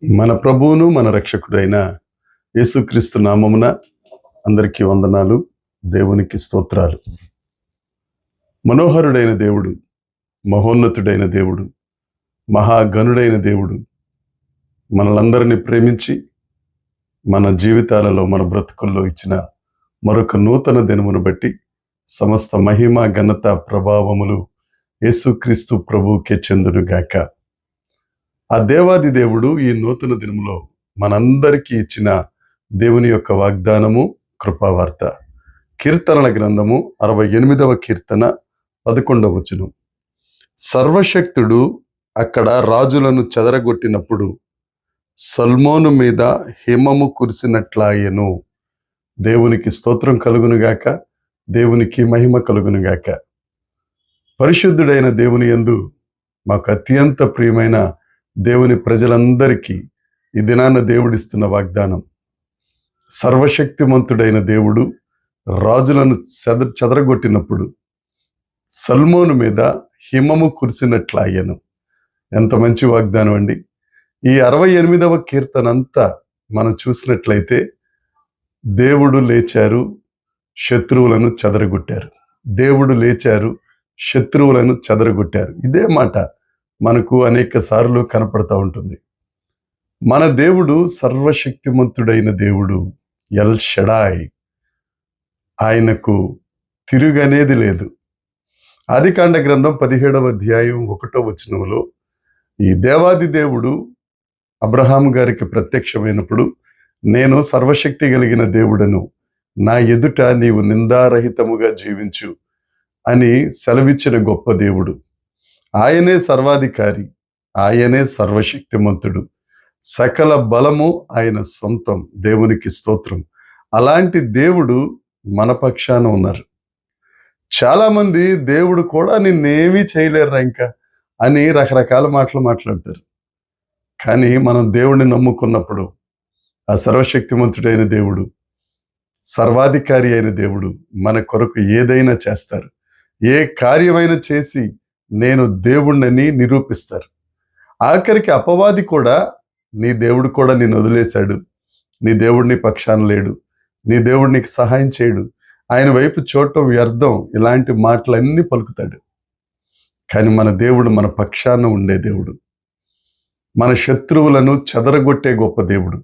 మన ప్రభువును మన రక్షకుడైన యేసుక్రీస్తు నామమున అందరికీ వందనాలు, దేవునికి స్తోత్రాలు. మనోహరుడైన దేవుడు, మహోన్నతుడైన దేవుడు, మహాగణుడైన దేవుడు మనలందరినీ ప్రేమించి మన జీవితాలలో, మన బ్రతుకుల్లో ఇచ్చిన మరొక నూతన దినమును బట్టి సమస్త మహిమ, ఘనత, ప్రభావములు యేసుక్రీస్తు ప్రభువుకే చెందునుగాక. ఆ దేవాది దేవుడు ఈ నూతన దినములో మనందరికీ ఇచ్చిన దేవుని యొక్క వాగ్దానము, కృపావార్త. కీర్తనల గ్రంథము 68వ కీర్తన 11వ వచనం. సర్వశక్తుడు అక్కడ రాజులను చెదరగొట్టినప్పుడు సల్మోను మీద హిమము కురిసినట్లాయెను. దేవునికి స్తోత్రం కలుగునుగాక, దేవునికి మహిమ కలుగునుగాక. పరిశుద్ధుడైన దేవుని యందు మాకు అత్యంత ప్రియమైన దేవుని ప్రజలందరికీ ఈ దినాన దేవుడిస్తున్న వాగ్దానం. సర్వశక్తిమంతుడైన దేవుడు రాజులను చెదరగొట్టినప్పుడు సల్మోను మీద హిమము కురిసినట్లాయెను. ఎంత మంచి వాగ్దానం అండి. ఈ 68వ కీర్తన అంతా మనం చూసినట్లయితే దేవుడు లేచారు, శత్రువులను చెదరగొట్టారు. దేవుడు లేచారు, శత్రువులను చెదరగొట్టారు. ఇదే మాట మనకు అనేక సార్లు కనపడతా ఉంటుంది. మన దేవుడు సర్వశక్తిమంతుడైన దేవుడు, ఎల్ షడాయ్. ఆయనకు తిరుగనేది లేదు. ఆదికాండ గ్రంథం 17వ అధ్యాయం 1వ వచనంలో ఈ దేవాది దేవుడు అబ్రహాము గారికి ప్రత్యక్షమైనప్పుడు, నేను సర్వశక్తి కలిగిన దేవుడను, నా ఎదుట నీవు నిందారహితముగా జీవించు అని సెలవిచ్చిన గొప్ప దేవుడు. ఆయనే సర్వాధికారి, ఆయనే సర్వశక్తిమంతుడు, సకల బలము ఆయన సొంతం. దేవునికి స్తోత్రం. అలాంటి దేవుడు మన పక్షాన ఉన్నారు. చాలామంది దేవుడు కూడా నిన్నేమీ చేయలేరు ఇంకా అని రకరకాల మాటలు మాట్లాడతారు. కానీ మనం దేవుడిని నమ్ముకున్నప్పుడు ఆ సర్వశక్తిమంతుడైన దేవుడు, సర్వాధికారి అయిన దేవుడు మన కొరకు ఏదైనా చేస్తారు. ఏ కార్యమైనా చేసి నేను దేవుణ్ణని నిరూపిస్తారు. ఆఖరికి అపవాది కూడా, నీ దేవుడు కూడా నిన్ను వదిలేశాడు, నీ దేవుడు నీ పక్షాన లేడు, నీ దేవుడు నీకు సహాయం చేయడు, ఆయన వైపు చూడటం వ్యర్థం, ఇలాంటి మాటలన్నీ పలుకుతాడు. కానీ మన దేవుడు మన పక్షాన ఉండే దేవుడు, మన శత్రువులను చెదరగొట్టే గొప్ప దేవుడు.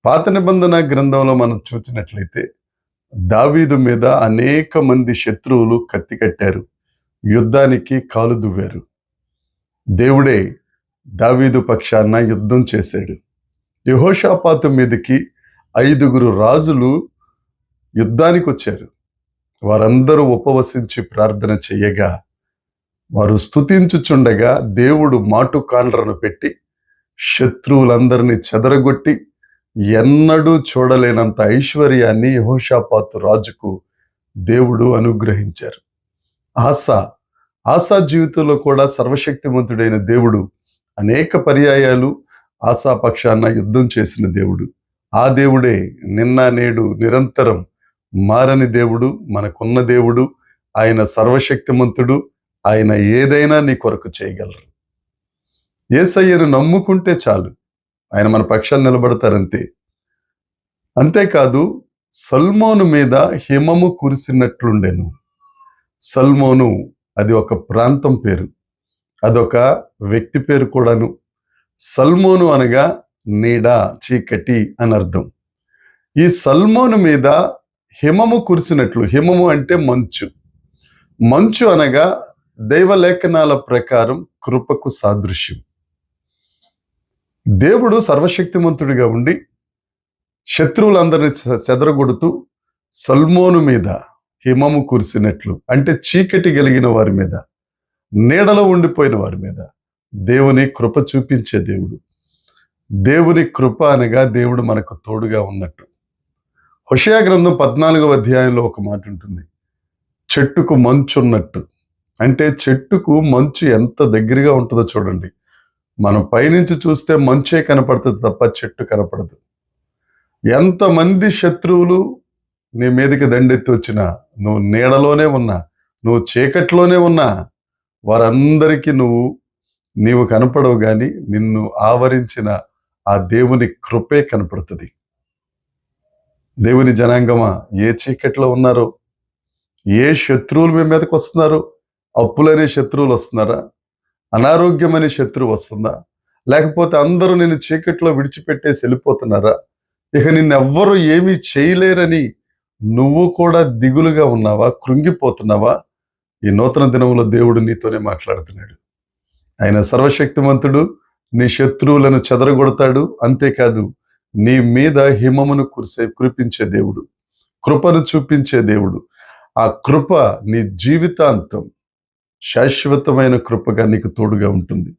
పాత నిబంధన గ్రంథంలో మనం చూసినట్లయితే దావీదు మీద అనేక మంది శత్రువులు కత్తి కట్టారు, యుద్ధానికి కాలు దువ్వారు. దేవుడే దావీదు పక్షాన యుద్ధం చేశాడు. యెహోషాపాతు మీదకి 5గురు రాజులు యుద్ధానికి వచ్చారు. వారందరూ ఉపవసించి ప్రార్థన చేయగా, వారు స్తుతించుచుండగా దేవుడు మాటు కాండ్రను పెట్టి శత్రువులందరినీ చెదరగొట్టి ఎన్నడూ చూడలేనంత ఐశ్వర్యాన్ని యెహోషాపాతు రాజుకు దేవుడు అనుగ్రహించారు. ఆసా జీవితంలో కూడా సర్వశక్తిమంతుడైన దేవుడు అనేక పర్యాయాలు ఆసా పక్షాన యుద్ధం చేసిన దేవుడు. ఆ దేవుడే నిన్న నేడు నిరంతరం మారని దేవుడు, మనకున్న దేవుడు. ఆయన సర్వశక్తిమంతుడు. ఆయన ఏదైనా నీ కొరకు చేయగలరు. యేసయ్యను నమ్ముకుంటే చాలు, ఆయన మన పక్షాన నిలబడతారంతే. అంతేకాదు, సల్మోను మీద హిమము కురిసినట్లుండెను. సల్మోను అది ఒక ప్రాంతం పేరు, అదొక వ్యక్తి పేరు కూడాను. సల్మోను అనగా నీడ, చీకటి అని అర్థం. ఈ సల్మోను మీద హిమము కురిసినట్లు, హిమము అంటే మంచు. మంచు అనగా దైవలేఖనాల ప్రకారం కృపకు సాదృశ్యం. దేవుడు సర్వశక్తిమంతుడిగా ఉండి శత్రువులందరినీ చెదరగొడుతూ సల్మోను మీద హిమము కురిసినట్లు, అంటే చీకటి కలిగిన వారి మీద, నీడలో ఉండిపోయిన వారి మీద దేవుని కృప చూపించే దేవుడు. దేవుని కృప అనగా దేవుడు మనకు తోడుగా ఉన్నట్టు. హోషేయ గ్రంథం 14వ అధ్యాయంలో ఒక మాట ఉంటుంది, చెట్టుకు మంచు ఉన్నట్టు. అంటే చెట్టుకు మంచు ఎంత దగ్గరగా ఉంటుందో చూడండి. మనం పైనుంచి చూస్తే మంచే కనపడుతుంది తప్ప చెట్టు కనపడదు. ఎంతమంది శత్రువులు నీ మీదకి దండెత్తి వచ్చినా, నువ్వు నీడలోనే ఉన్నా నువ్వు చీకట్లోనే ఉన్నా వారందరికీ నీవు కనపడవు కానీ నిన్ను ఆవరించిన ఆ దేవుని కృపే కనపడుతుంది. దేవుని జనాంగమా, ఏ చీకట్లో ఉన్నారో, ఏ శత్రువులు మీ మీదకి వస్తున్నారో, అప్పులనే శత్రువులు వస్తున్నారా, అనారోగ్యం అనే శత్రువు వస్తుందా, లేకపోతే అందరూ నిన్ను చీకట్లో విడిచిపెట్టేసి వెళ్ళిపోతున్నారా, ఇక నిన్నెవ్వరూ ఏమీ చేయలేరని నువ్వు కూడా దిగులుగా ఉన్నావా, కృంగిపోతున్నావా? ఈ నూతన దినంలో దేవుడు నీతోనే మాట్లాడుతున్నాడు. ఆయన సర్వశక్తిమంతుడు, నీ శత్రువులను చెదరగొడతాడు. అంతేకాదు, నీ మీద హిమమును కురిపించే దేవుడు, కృపను చూపించే దేవుడు. ఆ కృప నీ జీవితాంతం శాశ్వతమైన కృపగా నీకు తోడుగా ఉంటుంది.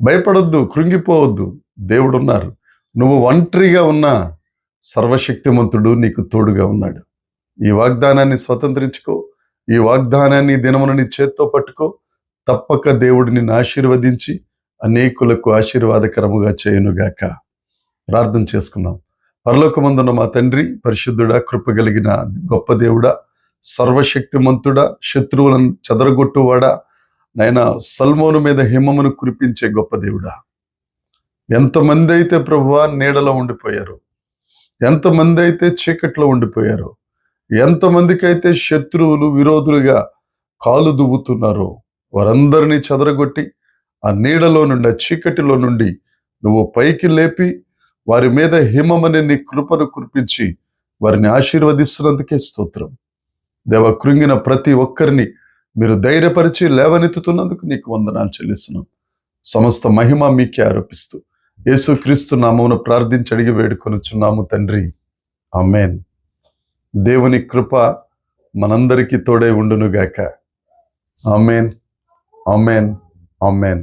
భయపడొద్దు, కృంగిపోవద్దు, దేవుడున్నారు. నువ్వు ఒంటరిగా ఉన్నా సర్వశక్తిమంతుడు నీకు తోడుగా ఉన్నాడు. ఈ వాగ్దానాన్ని స్వతంత్రించుకో. ఈ వాగ్దానాన్ని దినమున నీ చేత్తో పట్టుకో. తప్పక దేవుడు నిన్ను ఆశీర్వదించి అనేకులకు ఆశీర్వాదకరముగా చేయునుగాక. ప్రార్థన చేసుకుందాం. పరలోకమందున్న మా తండ్రి, పరిశుద్ధుడా, కృపగలిగిన గొప్ప దేవుడా, సర్వశక్తిమంతుడా, శత్రువులను చెదరగొట్టువాడా, నాయన సల్మోను మీద హిమమును కురిపించే గొప్ప దేవుడా, ఎంతమంది అయితే ప్రభువా నీడలో ఉండిపోయారు, ఎంతమంది అయితే చీకట్లో ఉండిపోయారు, ఎంతమందికైతే శత్రువులు విరోధులుగా కాలు దువ్వుతున్నారో వారందరినీ చెదరగొట్టి ఆ నీడలో నుండి, ఆ చీకటిలో నుండి నువ్వు పైకి లేపి వారి మీద హిమమని నీ కృపను కురిపించి వారిని ఆశీర్వదిస్తున్నందుకే స్తోత్రం. దేవ, కృంగిన ప్రతి ఒక్కరిని మీరు ధైర్యపరిచి లేవనెత్తుతున్నందుకు నీకు వందనాలు చెల్లిస్తున్నాం. సమస్త మహిమ మీకే ఆరోపిస్తూ యేసుక్రీస్తు నామమున ప్రార్థించి అడిగి వేడుకొనుచున్నాము తండ్రి, ఆమేన్. దేవుని కృప మనందరికీ తోడై ఉండునుగాక. ఆమేన్, ఆమేన్, ఆమేన్.